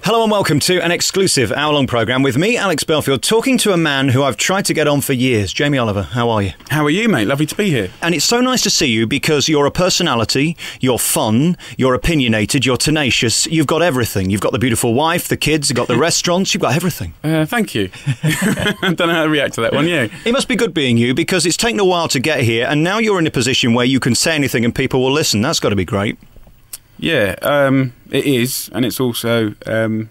Hello and welcome to an exclusive hour-long programme with me, Alex Belfield, talking to a man who I've tried to get on for years. Jamie Oliver, how are you? How are you, mate? Lovely to be here. And it's so nice to see you because you're a personality, you're fun, you're opinionated, you're tenacious, you've got everything. You've got the beautiful wife, the kids, you've got the restaurants, you've got everything. Thank you. I don't know how to react to that one, yeah. It must be good being you because it's taken a while to get here and now you're in a position where you can say anything and people will listen. That's got to be great. Yeah, it is, and it's also an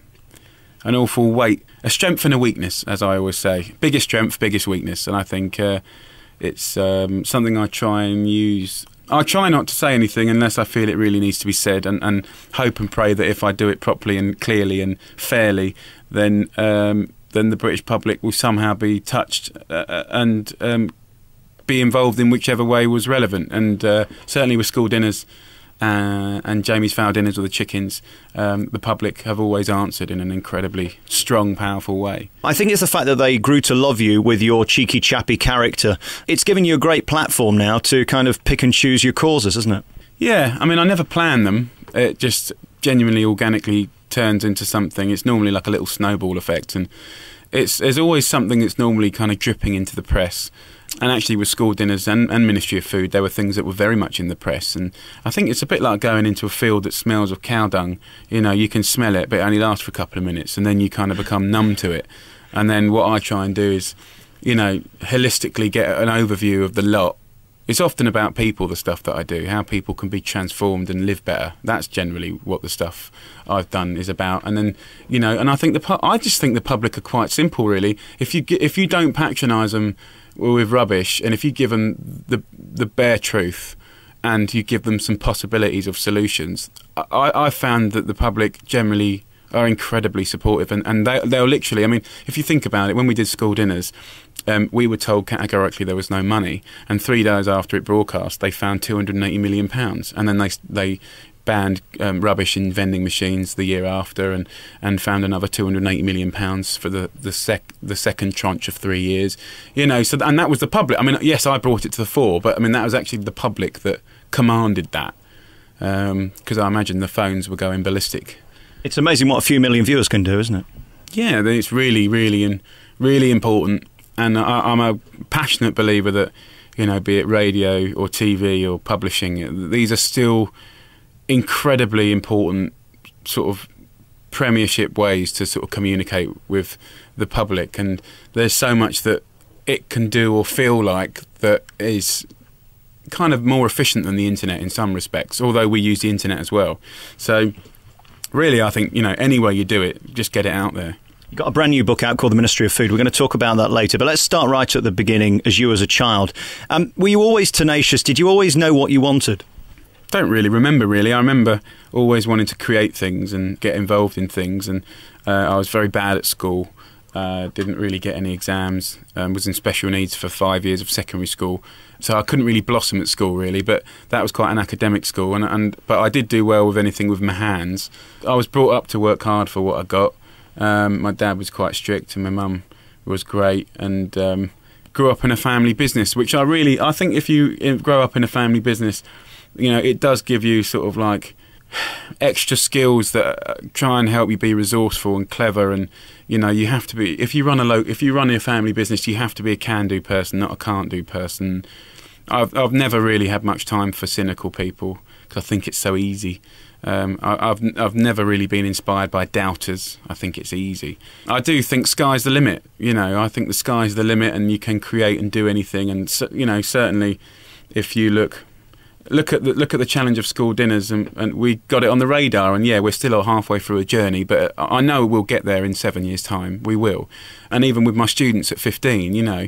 awful weight, a strength and a weakness, as I always say. Biggest strength, biggest weakness, and I think it's something I try and use. I try not to say anything unless I feel it really needs to be said, and hope and pray that if I do it properly and clearly and fairly, then the British public will somehow be touched and be involved in whichever way was relevant. And certainly with school dinners and Jamie's fowl dinners or the chickens, the public have always answered in an incredibly strong, powerful way. I think it's the fact that they grew to love you with your cheeky, chappy character. It's given you a great platform now to kind of pick and choose your causes, isn't it? Yeah, I mean, I never plan them. It just genuinely, organically turns into something. It's normally like a little snowball effect, and there's always something that's normally kind of dripping into the press. And actually with school dinners and Ministry of Food, there were things that were very much in the press. And I think it's a bit like going into a field that smells of cow dung. You know, you can smell it, but it only lasts for a couple of minutes, and then you kind of become numb to it. And then what I try and do is, you know, holistically get an overview of the lot. It's often about people, the stuff that I do, how people can be transformed and live better. That's generally what the stuff I've done is about. And then, you know, and I think I just think the public are quite simple, really. If you don't patronise them with rubbish, and if you give them the bare truth and you give them some possibilities of solutions, I found that the public generally are incredibly supportive, and they'll literally, I mean, if you think about it, when we did school dinners, we were told categorically there was no money, and 3 days after it broadcast they found £280 million, and then they banned rubbish in vending machines the year after, and found another £280 million for the second tranche of 3 years. You know, so and that was the public. I mean, yes, I brought it to the fore, but I mean that was actually the public that commanded that, because I imagine the phones were going ballistic. It's amazing what a few million viewers can do, isn't it? Yeah, it's really, really important, and I'm a passionate believer that, you know, be it radio or TV or publishing, these are still incredibly important sort of premiership ways to sort of communicate with the public, and there's so much that it can do or feel like that is kind of more efficient than the internet in some respects, although we use the internet as well. So really, I think, you know, any way you do it, just get it out there. You've got a brand new book out called The Ministry of Food. We're going to talk about that later, but let's start right at the beginning as you as a child. Were you always tenacious? Did you always know what you wanted? Don't really remember, really. I remember always wanting to create things and get involved in things, and I was very bad at school, didn't really get any exams, was in special needs for 5 years of secondary school, so I couldn't really blossom at school, really, but that was quite an academic school, but I did do well with anything with my hands. I was brought up to work hard for what I got. My dad was quite strict and my mum was great, and grew up in a family business, which I think if you grow up in a family business, you know, it does give you sort of like extra skills that try and help you be resourceful and clever, and you know, you have to be, if you run a family business, you have to be a can-do person, not a can't-do person. I've never really had much time for cynical people because I think it's so easy. I've never really been inspired by doubters. I think it's easy. I do think sky's the limit. You know, I think the sky's the limit, and you can create and do anything. And you know, certainly, if you look at the challenge of school dinners, and we got it on the radar, and yeah, we're still halfway through a journey, but I know we'll get there in 7 years' time. We will. And even with my students at 15, you know,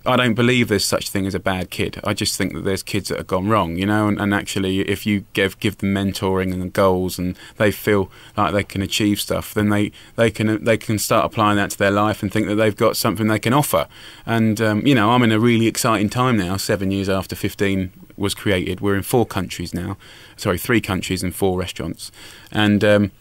I don't believe there's such thing as a bad kid. I just think that there's kids that have gone wrong, you know, and actually if you give them mentoring and goals and they feel like they can achieve stuff, then they can start applying that to their life and think that they've got something they can offer. And, you know, I'm in a really exciting time now, 7 years after 15 was created. We're in 4 countries now, 3 countries and 4 restaurants. And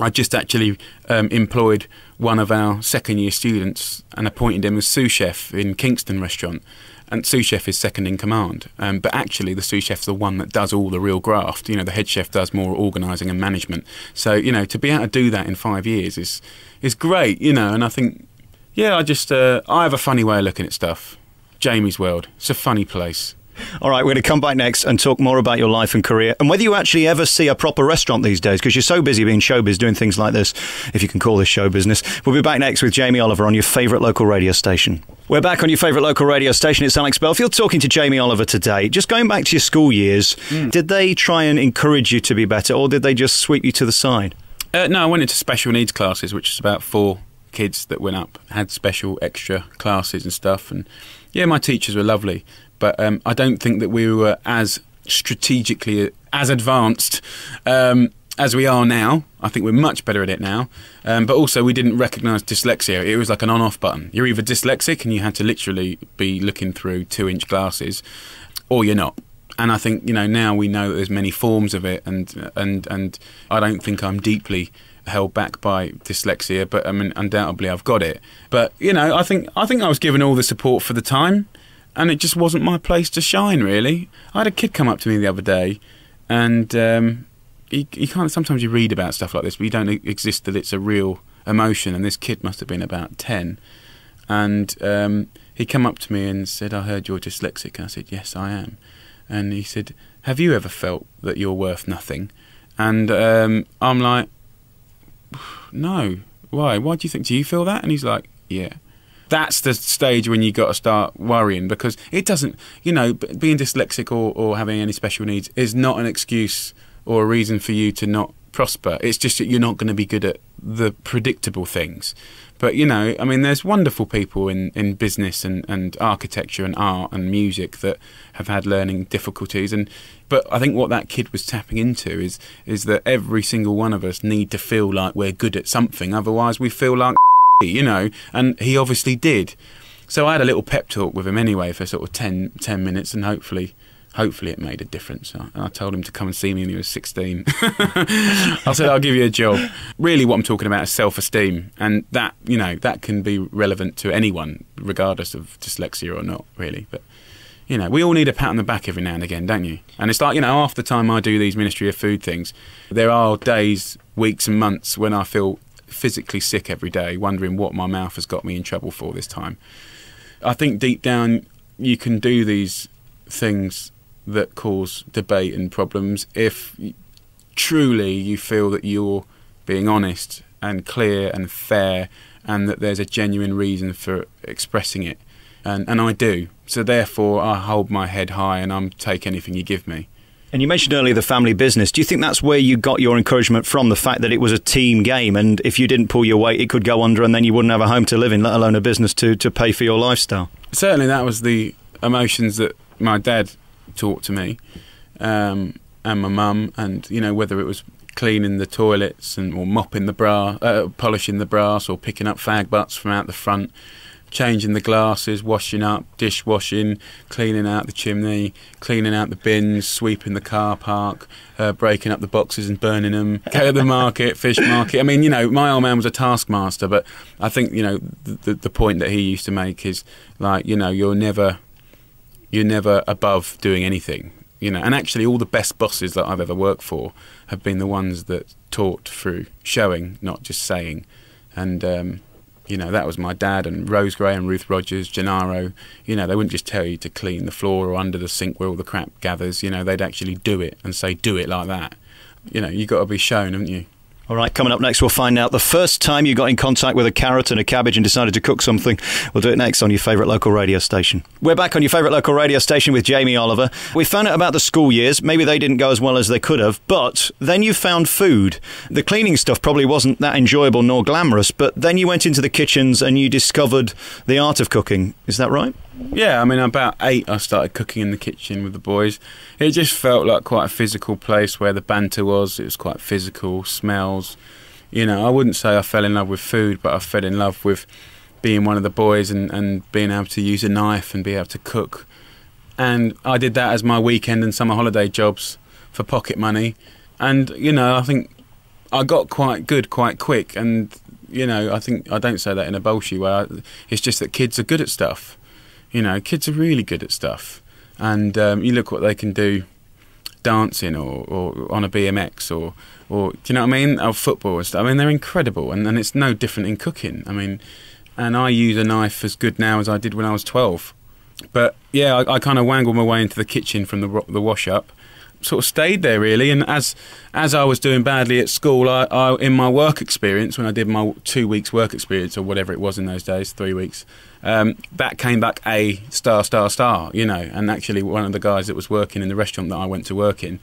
I just actually employed one of our second-year students and appointed him as sous chef in Kingston restaurant. and sous chef is second in command. But actually, the sous chef's the one that does all the real graft. The head chef does more organising and management. So, to be able to do that in 5 years is great, and I think, I just, I have a funny way of looking at stuff. Jamie's World, it's a funny place. All right, we're going to come back next and talk more about your life and career and whether you actually ever see a proper restaurant these days, because you're so busy being showbiz doing things like this, if you can call this show business. We'll be back next with Jamie Oliver on your favourite local radio station. We're back on your favourite local radio station. It's Alex Belfield talking to Jamie Oliver today. Just going back to your school years, did they try and encourage you to be better, or did they just sweep you to the side? No, I went into special needs classes, which is about 4 kids that went up, had special extra classes and stuff. And my teachers were lovely. But I don't think that we were as strategically, as advanced as we are now. I think we're much better at it now. But also we didn't recognise dyslexia. It was like an on-off button. You're either dyslexic and you had to literally be looking through 2-inch glasses, or you're not. And I think, now we know that there's many forms of it, and I don't think I'm deeply held back by dyslexia, but I mean, undoubtedly I've got it. But, I think I was given all the support for the time. And it just wasn't my place to shine, really. I had a kid come up to me the other day, and you can't. Sometimes you read about stuff like this, but you don't exist that it's a real emotion. And this kid must have been about 10, and he came up to me and said, "I heard you're dyslexic." And I said, "Yes, I am." And he said, "Have you ever felt that you're worth nothing?" And I'm like, "No. Why? Why do you think? Do you feel that?" And he's like, "Yeah." That's the stage when you got to start worrying, because it doesn't, being dyslexic or having any special needs is not an excuse or a reason for you to not prosper. It's just that you're not going to be good at the predictable things. But, there's wonderful people in business and architecture and art and music that have had learning difficulties. But I think what that kid was tapping into is that every single one of us need to feel like we're good at something. Otherwise, we feel like and he obviously did. So I had a little pep talk with him anyway for sort of 10 minutes, and hopefully it made a difference. I told him to come and see me when he was 16. I said, "I'll give you a job." Really what I'm talking about is self-esteem, and that that can be relevant to anyone regardless of dyslexia or not, really. But we all need a pat on the back every now and again, don't you? And it's like, half the time I do these Ministry of Food things, there are days, weeks and months when I feel physically sick every day, wondering what my mouth has got me in trouble for this time. I think deep down you can do these things that cause debate and problems if truly you feel that you're being honest and clear and fair, and that there's a genuine reason for expressing it. And I do. So therefore I hold my head high and I'm take anything you give me. And you mentioned earlier the family business. Do you think that's where you got your encouragement from, the fact that it was a team game, and if you didn't pull your weight, it could go under and then you wouldn't have a home to live in, let alone a business to pay for your lifestyle? Certainly that was the emotions that my dad taught to me, and my mum, and, whether it was cleaning the toilets or mopping the polishing the brass, or picking up fag butts from out the front, changing the glasses, washing up, dishwashing, cleaning out the chimney, cleaning out the bins, sweeping the car park, breaking up the boxes and burning them, go to the market, fish market. I mean, my old man was a taskmaster, but I think, the point that he used to make is, like, you're never above doing anything. And actually all the best bosses that I've ever worked for have been the ones that taught through showing, not just saying. And that was my dad, and Rose Gray and Ruth Rogers, Gennaro. They wouldn't just tell you to clean the floor or under the sink where all the crap gathers. They'd actually do it and say, do it like that. You got to be shown, haven't you? All right, coming up next, we'll find out the first time you got in contact with a carrot and a cabbage and decided to cook something. We'll do it next on your favourite local radio station. We're back on your favourite local radio station with Jamie Oliver. We found out about the school years. Maybe they didn't go as well as they could have, but then you found food. The cleaning stuff probably wasn't that enjoyable nor glamorous, but then you went into the kitchens and you discovered the art of cooking. Is that right? Yeah, I mean, about 8 I started cooking in the kitchen with the boys. It just felt like quite a physical place where the banter was. It was quite physical, smells. I wouldn't say I fell in love with food, but I fell in love with being one of the boys and being able to use a knife and be able to cook. And I did that as my weekend and summer holiday jobs for pocket money. And, I think I got quite good quite quick. And, I think I don't say that in a bullshit way. It's just that kids are good at stuff. You know, kids are really good at stuff, and you look what they can do dancing or on a BMX or do you know what I mean, or football and stuff. I mean, they're incredible, and it's no different in cooking. I mean, and I use a knife as good now as I did when I was 12. But yeah, I kind of wangled my way into the kitchen from the wash up, sort of stayed there really. And as I was doing badly at school, I in my work experience, when I did my 2 weeks work experience or whatever it was in those days, 3 weeks, that came back a star, you know. And actually one of the guys that was working in the restaurant that I went to work in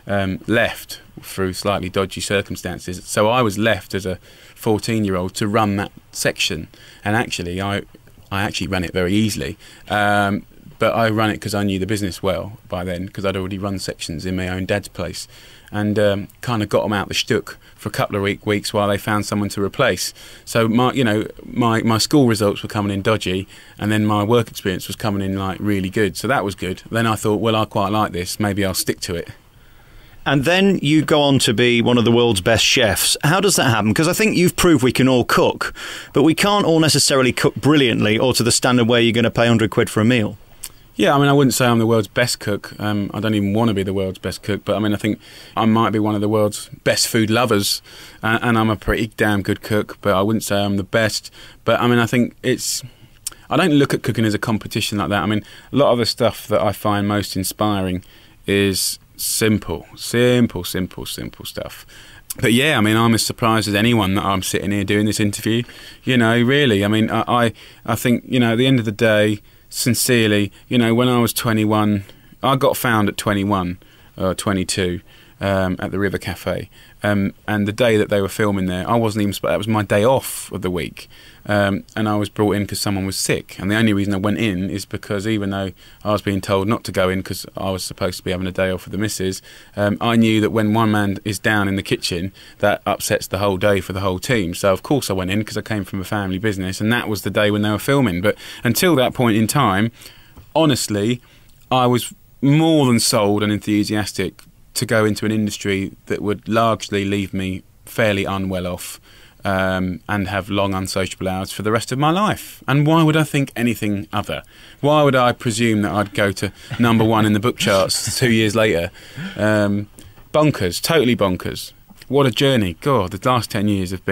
left through slightly dodgy circumstances, so I was left as a 14-year-old to run that section. And actually I actually ran it very easily, but I ran it because I knew the business well by then, because I'd already run sections in my own dad's place, and kind of got them out the shtuck for a couple of weeks while they found someone to replace. So my school results were coming in dodgy, and then my work experience was coming in like really good, so that was good. Then I thought, well, I quite like this, maybe I'll stick to it. And then you go on to be one of the world's best chefs. How does that happen? Because I think you've proved we can all cook, but we can't all necessarily cook brilliantly or to the standard where you're going to pay 100 quid for a meal. Yeah, I mean, I wouldn't say I'm the world's best cook. I don't even want to be the world's best cook, but I mean, I think I might be one of the world's best food lovers, and I'm a pretty damn good cook, but I wouldn't say I'm the best. But I mean, I think I don't look at cooking as a competition like that. I mean, a lot of the stuff that I find most inspiring is simple stuff. But yeah, I mean, I'm as surprised as anyone that I'm sitting here doing this interview. You know, really, I mean, I think, you know, at the end of the day, sincerely, you know, when I was 21, I got found at 21 or 22 at the River Cafe, and the day that they were filming there, I wasn't even, that was my day off of the week, and I was brought in because someone was sick, and the only reason I went in is because even though I was being told not to go in because I was supposed to be having a day off with the missus, I knew that when one man is down in the kitchen, that upsets the whole day for the whole team. So of course I went in because I came from a family business, and that was the day when they were filming. But until that point in time, honestly, I was more than sold and enthusiastic to go into an industry that would largely leave me fairly unwell off, and have long unsociable hours for the rest of my life. And why would I think anything other? Why would I presume that I'd go to #1 in the book charts 2 years later? Bonkers, totally bonkers. What a journey. God, the last 10 years have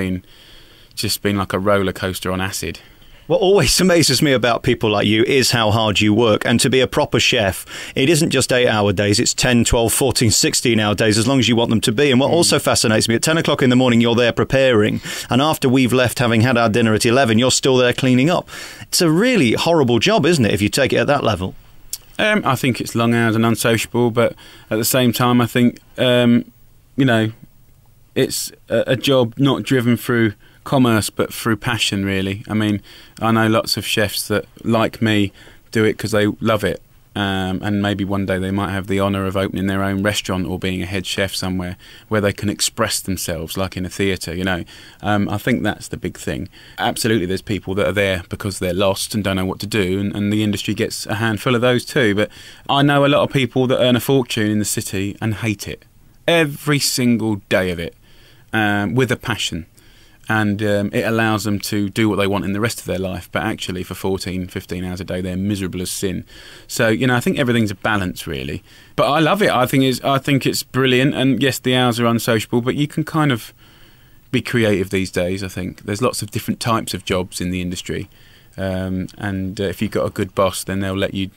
just been like a roller coaster on acid. What always amazes me about people like you is how hard you work. And to be a proper chef, it isn't just 8-hour days, it's 10, 12, 14, 16-hour days, as long as you want them to be. And what also fascinates me, at 10 o'clock in the morning, you're there preparing. And after we've left, having had our dinner at 11, you're still there cleaning up. It's a really horrible job, isn't it, if you take it at that level? I think it's long hours and unsociable, but at the same time, I think, you know, it's a job not driven through commerce but through passion, really. I mean, I know lots of chefs that, like me, do it because they love it, and maybe one day they might have the honour of opening their own restaurant or being a head chef somewhere where they can express themselves like in a theatre, you know. I think that's the big thing. Absolutely, there's people that are there because they're lost and don't know what to do, and the industry gets a handful of those too. But I know a lot of people that earn a fortune in the city and hate it every single day of it, with a passion. And it allows them to do what they want in the rest of their life, but actually for 14, 15 hours a day they're miserable as sin. So, you know, I think everything's a balance, really. But I love it. I think it's brilliant, and yes, the hours are unsociable, but you can kind of be creative these days. I think there's lots of different types of jobs in the industry, and if you've got a good boss, then they'll let you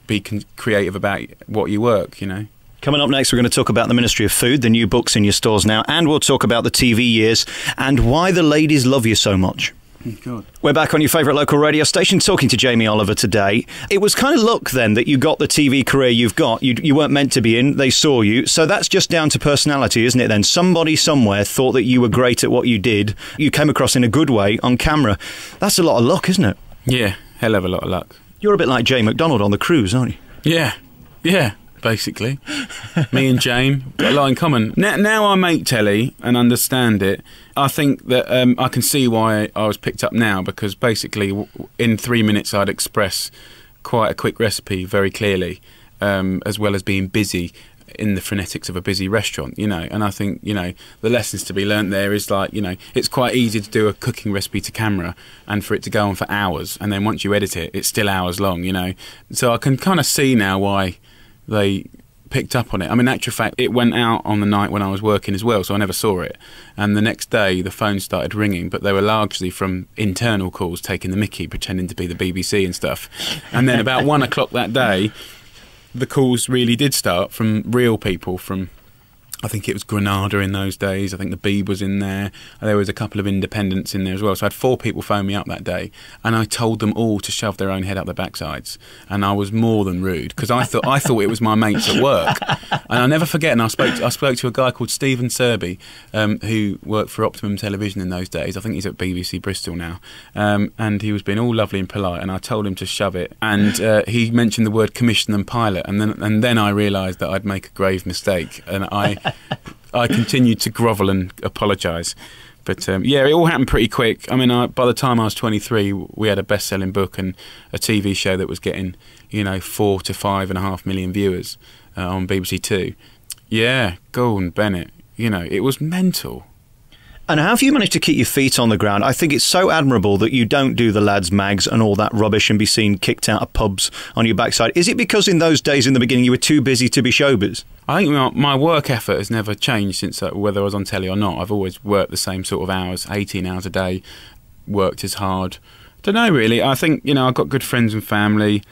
be creative about what you work, you know. Coming up next, we're going to talk about the Ministry of Food, the new books in your stores now, and we'll talk about the TV years and why the ladies love you so much. God. We're back on your favourite local radio station talking to Jamie Oliver today. It was kind of luck then that you got the TV career you've got. You weren't meant to be in, they saw you. So that's just down to personality, isn't it then? Somebody somewhere thought that you were great at what you did. You came across in a good way on camera. That's a lot of luck, isn't it? Yeah, hell of a lot of luck. You're a bit like Jay McDonald on The Cruise, aren't you? Yeah. Basically, me and Jane got a lot in common. Now I make telly and understand it. I think that I can see why I was picked up now, because basically in 3 minutes I'd express quite a quick recipe very clearly, as well as being busy in the frenetics of a busy restaurant, you know. And I think, you know, the lessons to be learnt there is like, you know, it's quite easy to do a cooking recipe to camera and for it to go on for hours, and then once you edit it, it's still hours long, you know. So I can kind of see now why they picked up on it. I mean, in actual fact, it went out on the night when I was working as well, so I never saw it. And the next day, the phone started ringing, but they were largely from internal calls taking the mickey, pretending to be the BBC and stuff. And then about 1 o'clock that day, the calls really did start from real people from, I think it was Granada in those days. I think the Beeb was in there. There was a couple of independents in there as well. So I had 4 people phone me up that day, and I told them all to shove their own head up their backsides. And I was more than rude because I thought it was my mates at work. And I'll never forget. And I spoke to a guy called Stephen Serby, who worked for Optimum Television in those days. I think he's at BBC Bristol now. And he was being all lovely and polite. And I told him to shove it. And he mentioned the word commission and pilot. And then I realised that I'd make a grave mistake. And I continued to grovel and apologise. But yeah, it all happened pretty quick. I mean, by the time I was 23, we had a best-selling book and a TV show that was getting, you know, 4 to 5.5 million viewers on BBC Two. Yeah, Gordon Bennett, you know, it was mental. And how have you managed to keep your feet on the ground? I think it's so admirable that you don't do the lads' mags and all that rubbish and be seen kicked out of pubs on your backside. Is it because in those days in the beginning you were too busy to be showbiz? I think my work effort has never changed since whether I was on telly or not. I've always worked the same sort of hours, 18 hours a day, worked as hard. Don't know, really. I think, you know, I've got good friends and family.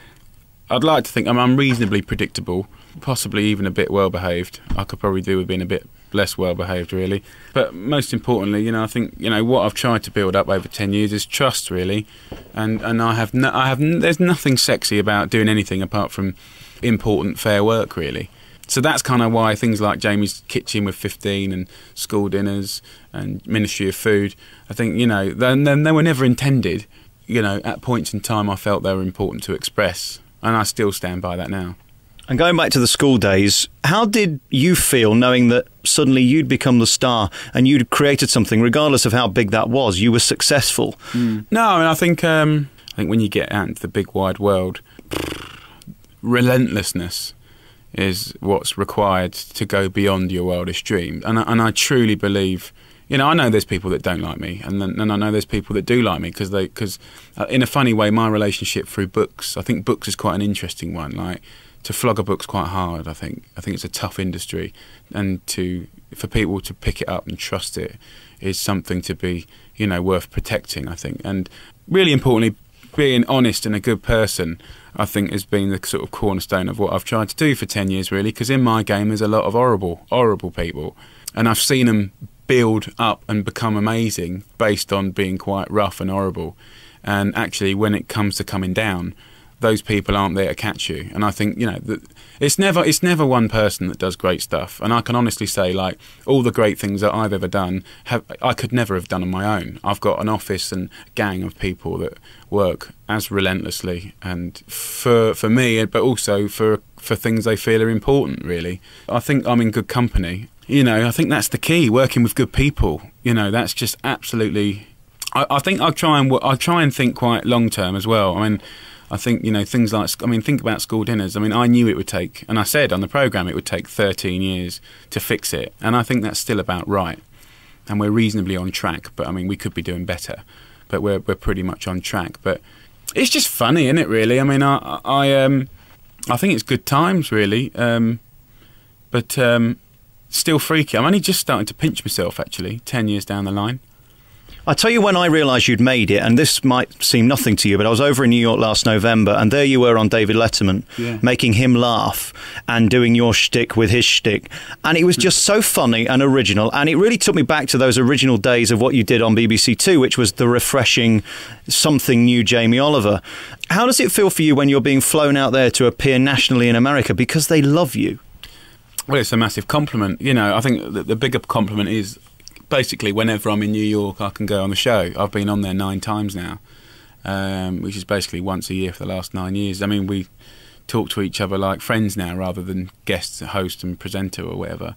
I'd like to think I'm reasonably predictable, possibly even a bit well-behaved. I could probably do with being a bit less well-behaved, really. But most importantly, you know, I think, you know, what I've tried to build up over 10 years is trust, really. And there's nothing sexy about doing anything apart from important, fair work, really. So that's kind of why things like Jamie's Kitchen with 15 and school dinners and Ministry of Food, I think, you know, they were never intended. You know, at points in time I felt they were important to express, and I still stand by that now. And going back to the school days, how did you feel knowing that suddenly you'd become the star and you'd created something, regardless of how big that was? You were successful. No, I mean, I think when you get out into the big wide world, relentlessness is what's required to go beyond your wildest dreams. And I truly believe, you know, I know there's people that don't like me, and I know there's people that do like me because in a funny way, my relationship through books, I think books is quite an interesting one. Like, to flog a book's quite hard. I think it's a tough industry, and for people to pick it up and trust it is something to be, you know, worth protecting, I think. And really importantly, being honest and a good person, I think, has been the sort of cornerstone of what I've tried to do for 10 years, really, because in my game there's a lot of horrible people, and I've seen them build up and become amazing based on being quite rough and horrible. And actually, when it comes to coming down, those people aren't there to catch you. And I think, you know, it's never one person that does great stuff. And I can honestly say, like, all the great things that I've ever done, I could never have done on my own. I've got an office and gang of people that work as relentlessly and for me, but also for things they feel are important, really. I think I'm in good company. You know, I think that's the key, working with good people. You know, that's just absolutely... I think I try and think quite long term as well. I mean, I think, you know, things like, I mean, think about school dinners. I mean, I knew it would take, and I said on the programme it would take 13 years to fix it. And I think that's still about right. And we're reasonably on track, but I mean, we could be doing better. But we're pretty much on track. But it's just funny, isn't it, really? I mean, I think it's good times, really. But still freaky. I'm only just starting to pinch myself, actually, 10 years down the line. I tell you when I realised you'd made it, and this might seem nothing to you, but I was over in New York last November, and there you were on David Letterman, making him laugh and doing your shtick with his shtick. And it was just so funny and original, and it really took me back to those original days of what you did on BBC Two, which was the refreshing something new Jamie Oliver. How does it feel for you when you're being flown out there to appear nationally in America because they love you? Well, it's a massive compliment. You know, I think the bigger compliment is basically whenever I'm in New York, I can go on the show. I've been on there 9 times now, which is basically once a year for the last 9 years. I mean, we talk to each other like friends now rather than guests, host and presenter or whatever.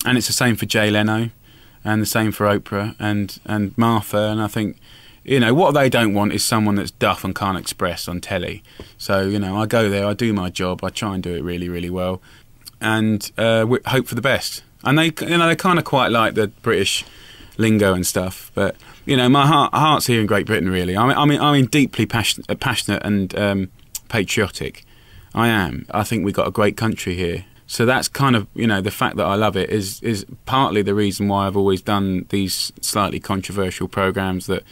And it's the same for Jay Leno and the same for Oprah and Martha. And I think, you know, what they don't want is someone that's duff and can't express on telly. So, you know, I go there, I do my job, I try and do it really, really well. and hope for the best. And they kind of quite like the British lingo and stuff. But my heart's here in Great Britain. Really, I mean, deeply passionate and patriotic. I am. I think we've got a great country here. So that's kind of, the fact that I love it is partly the reason why I've always done these slightly controversial programmes that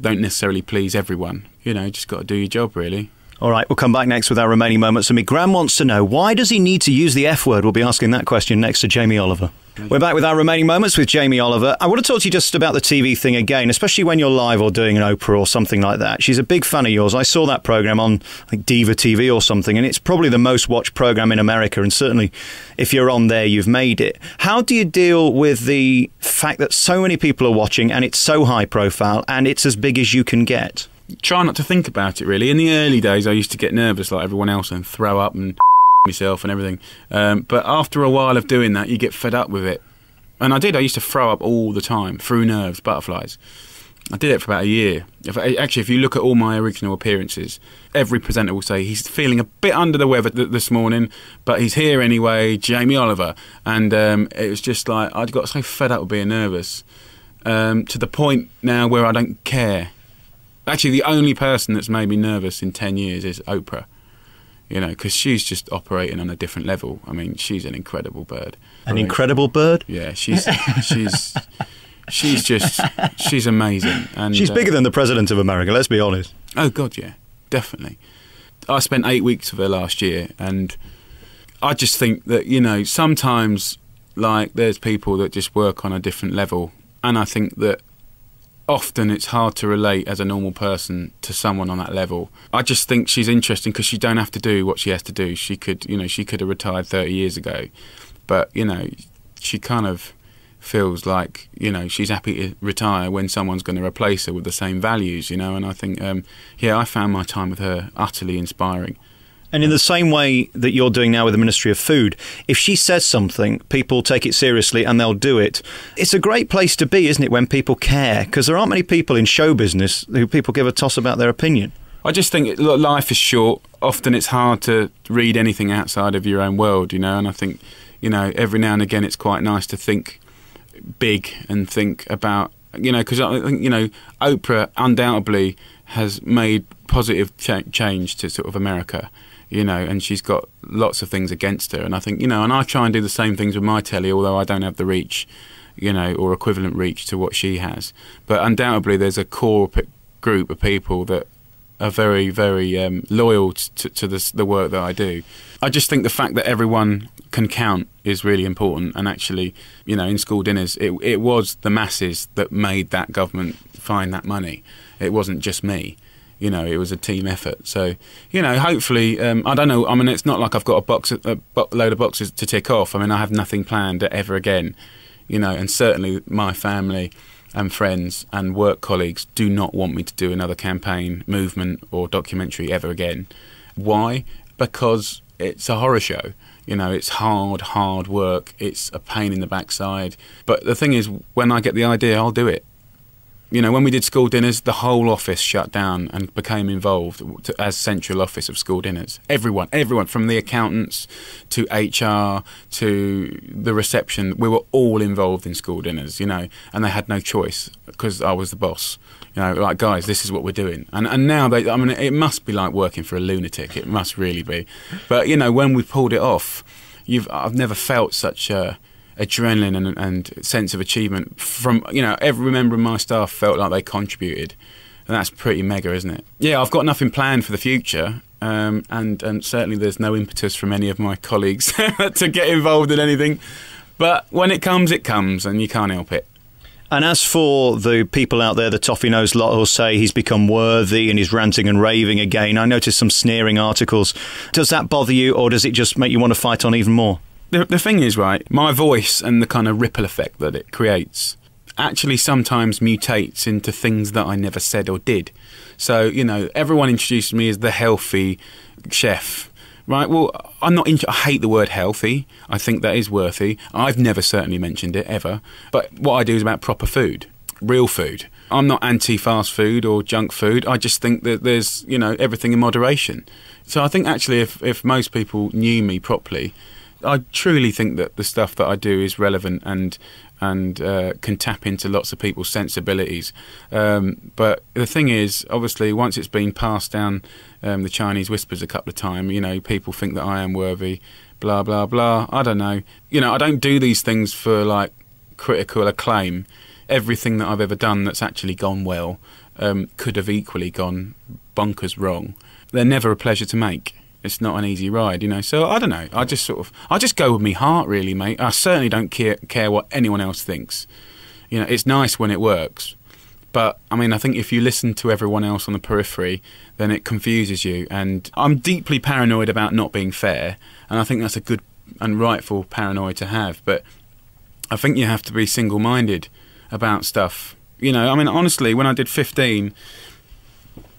don't necessarily please everyone. Just got to do your job, really. All right, we'll come back next with our remaining moments. And me, Graham wants to know, why does he need to use the F word? We'll be asking that question next to Jamie Oliver. We're back with our remaining moments with Jamie Oliver. I want to talk to you just about the TV thing again, especially when you're live or doing an Oprah or something like that. She's a big fan of yours. I saw that programme on, I think, Diva TV or something, and it's probably the most watched programme in America, and certainly if you're on there, you've made it. How do you deal with the fact that so many people are watching and it's so high profile and it's as big as you can get? Try not to think about it, really. In the early days, I used to get nervous like everyone else and throw up and myself and everything. But after a while of doing that, you get fed up with it. And I did. I used to throw up all the time, through nerves, butterflies. I did it for about a year. Actually, if you look at all my original appearances, every presenter will say he's feeling a bit under the weather this morning, but he's here anyway, Jamie Oliver. And it was just like, I got so fed up with being nervous, to the point now where I don't care. Actually, the only person that's made me nervous in 10 years is Oprah, because she's just operating on a different level. I mean, she's an incredible bird. Incredible bird? Yeah, she's amazing. And she's bigger than the President of America, let's be honest. Oh, God, yeah, definitely. I spent 8 weeks with her last year, and I just think that, sometimes, like, there's people that just work on a different level, and I think that often it's hard to relate as a normal person to someone on that level. I just think she's interesting because she don't have to do what she has to do. She could have retired 30 years ago, but she kind of feels like she's happy to retire when someone's going to replace her with the same values. And I think I found my time with her utterly inspiring. And in the same way that you're doing now with the Ministry of Food, if she says something, people take it seriously and they'll do it. It's a great place to be, isn't it, when people care? Because there aren't many people in show business who people give a toss about their opinion. I just think life is short. Often it's hard to read anything outside of your own world, and I think, every now and again it's quite nice to think big and think about, because I think, Oprah undoubtedly has made positive change to sort of America. And she's got lots of things against her. And I think, and I try and do the same things with my telly, although I don't have the reach, or equivalent reach to what she has. But undoubtedly there's a core group of people that are very, very loyal to the work that I do. I just think the fact that everyone can count is really important. And actually, in school dinners, it was the masses that made that government find that money. It wasn't just me. It was a team effort. So, hopefully, I don't know. I mean, it's not like I've got a load of boxes to tick off. I mean, I have nothing planned ever again. And certainly my family and friends and work colleagues do not want me to do another campaign, movement or documentary ever again. Why? Because it's a horror show. It's hard work. It's a pain in the backside. But the thing is, when I get the idea, I'll do it. When we did school dinners, the whole office shut down and became involved as central office of school dinners. Everyone, from the accountants to HR to the reception, we were all involved in school dinners, and they had no choice because I was the boss. Like, guys, this is what we're doing. And now, it must be like working for a lunatic. It must really be. But, when we pulled it off, I've never felt such adrenaline and sense of achievement from, every member of my staff felt like they contributed, and that's pretty mega, isn't it? Yeah, I've got nothing planned for the future, and certainly there's no impetus from any of my colleagues to get involved in anything, but when it comes, and you can't help it. And as for the people out there, the toffee-nosed lot who'll say he's become worthy and he's ranting and raving again, I noticed some sneering articles. Does that bother you, or does it just make you want to fight on even more? The thing is, right, my voice and the kind of ripple effect that it creates actually sometimes mutates into things that I never said or did. So, everyone introduces me as the healthy chef, right? Well, I hate the word healthy. I think that is worthy. I've never certainly mentioned it, ever. But what I do is about proper food, real food. I'm not anti-fast food or junk food. I just think that there's, everything in moderation. So I think actually if most people knew me properly, I truly think that the stuff that I do is relevant and can tap into lots of people's sensibilities. But the thing is, obviously, once it's been passed down the Chinese whispers a couple of times, you know, people think that I am worthy, blah, blah, blah. I don't know. You know, I don't do these things for, like, critical acclaim. Everything that I've ever done that's actually gone well could have equally gone bonkers wrong. They're never a pleasure to make. It's not an easy ride, you know. So I don't know. I just go with me heart, really, mate. I certainly don't care what anyone else thinks. You know, it's nice when it works, but I mean, I think if you listen to everyone else on the periphery, then it confuses you. And I'm deeply paranoid about not being fair, and I think that's a good and rightful paranoia to have. But I think you have to be single-minded about stuff. You know, I mean, honestly, when I did 15.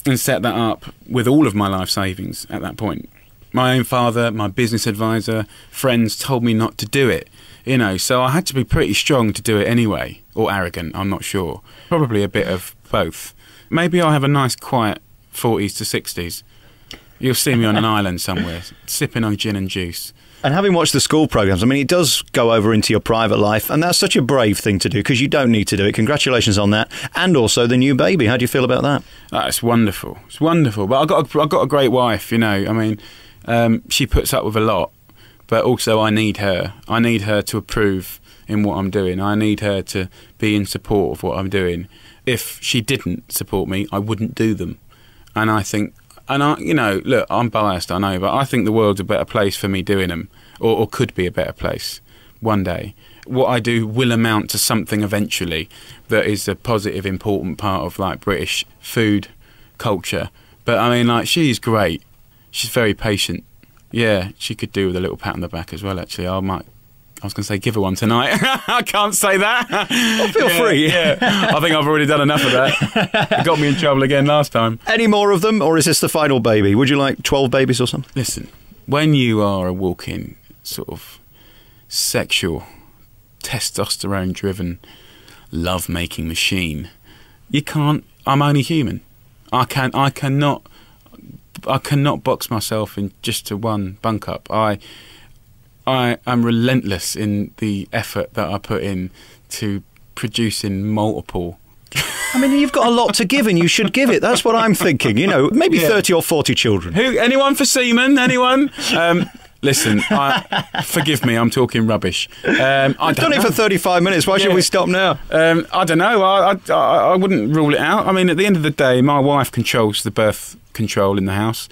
And set that up with all of my life savings at that point. My own father, my business advisor, friends told me not to do it, you know, so I had to be pretty strong to do it anyway, or arrogant, I'm not sure. Probably a bit of both. Maybe I'll have a nice quiet 40s to 60s. You'll see me on an island somewhere, sipping on gin and juice. And having watched the school programmes, I mean, it does go over into your private life, and that's such a brave thing to do, because you don't need to do it. Congratulations on that. And also the new baby. How do you feel about that? It's wonderful. It's wonderful. But I've got a great wife, you know. I mean, she puts up with a lot, but also I need her. I need her to approve in what I'm doing. I need her to be in support of what I'm doing. If she didn't support me, I wouldn't do them. And I think... And you know, look, I'm biased, I know, but I think the world's a better place for me doing them, or could be a better place one day. What I do will amount to something eventually that is a positive, important part of, like, British food culture. But I mean, like, she's great. She's very patient. Yeah, she could do with a little pat on the back as well. Actually, I was going to say give her one tonight. I can't say that. Well, feel free. Yeah, I think I've already done enough of that. It got me in trouble again last time. Any more of them, or is this the final baby? Would you like 12 babies or something? Listen, when you are a walking sort of sexual, testosterone-driven, love-making machine, you can't. I'm only human. I cannot box myself in just to one bunk up. I am relentless in the effort that I put in to producing multiple. I mean, you've got a lot to give, and you should give it. That's what I'm thinking. You know, maybe 30 or 40 children. Anyone for semen? Anyone? Listen, forgive me, I'm talking rubbish. I've done it for 35 minutes. Why should we stop now? I don't know. I wouldn't rule it out. I mean, at the end of the day, my wife controls the birth control in the house.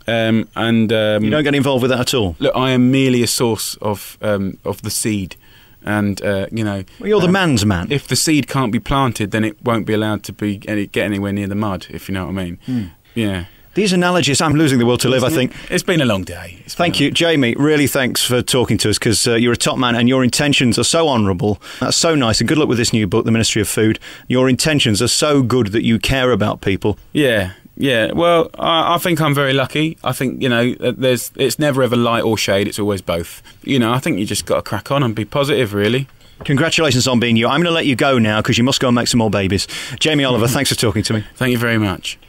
You don't get involved with that at all? Look, I am merely a source of the seed. And, you know... Well, you're the man's man. If the seed can't be planted, then it won't be allowed to get anywhere near the mud, if you know what I mean. Yeah. These analogies, I'm losing the will to live, I think. It's been a long day. Thank you, Jamie. Really thanks for talking to us, because you're a top man and your intentions are so honourable. That's so nice. And good luck with this new book, The Ministry of Food. Your intentions are so good that you care about people. Yeah. Well, I think I'm very lucky. I think, you know, it's never ever light or shade. It's always both. You know, I think you just got to crack on and be positive, really. Congratulations on being you. I'm going to let you go now because you must go and make some more babies. Jamie Oliver, thanks for talking to me. Thank you very much.